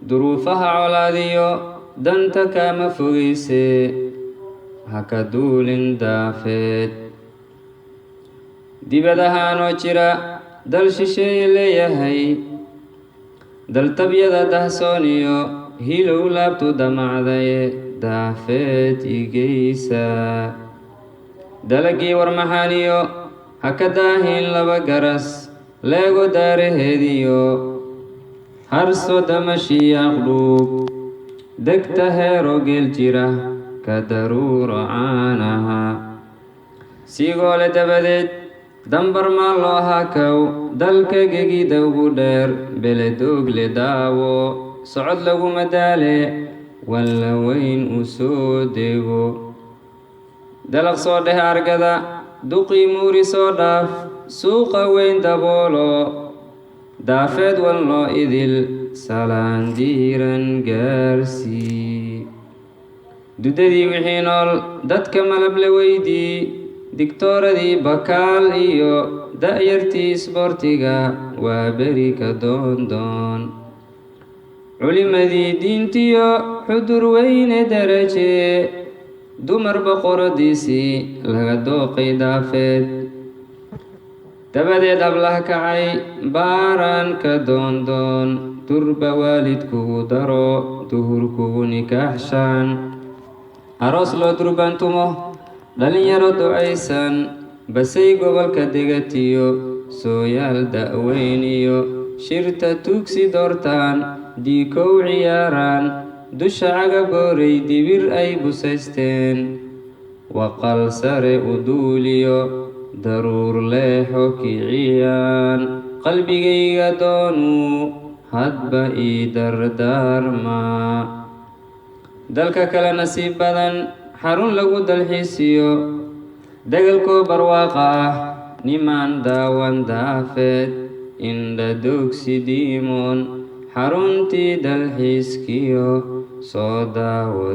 duruufaha colaadiyo danta kama fogeyse haka duulin daafeed dibadahaanoo jira dal shisheeye leeyahay daltabyada dahsooniyo hilow laabtu damacdaye daafeed igeysa dalagii warmaxaaniyo haka daahin laba garas leego daaraheediyo harso damashiyaaq dhuub degta heero geel jira ka daruuro caanaha siigoole dabadeed dambar maa loo hakaw dalka gegida ugu dheer beledoogle daawo socod laguma daale walla weyn u soo dego dalaq soo dheh argada duqii muuri soo dhaaf suuqa weyn daboolo daafeed wan loo idil salaan diiran gaarsii dudadii wixii nool dadka malab la weydii digtooradii bakaal iyo da'yartii isboortiga waa beri ka doondoon culimadii diintiyo xudur weyne daraje dumar boqoradiisii laga dooqay daafeed dabadeed ablah kacay baaraan ka doondoon durba waalidkugu daro duhurkugu nikaaxshaan aroos loo durbantumo dhalinyaro ducaysan basay gobolka degatiyo sooyaal da'weyn iyo shirta tuugsi doortaan diikow ciyaaraan dusha cagabooray dibir ay busaysteen waqal sare u duuliyo daruur leexo kiciyaan qalbigayga doonuu hadba ii dardaarmaa dalka kale nasiib badan xarun lagu dalxiisiyo degalkoo barwaaqa ah nimaan daawan daafeed indha dogsi diimoon xaruntii dalxiiskiyo soo daawo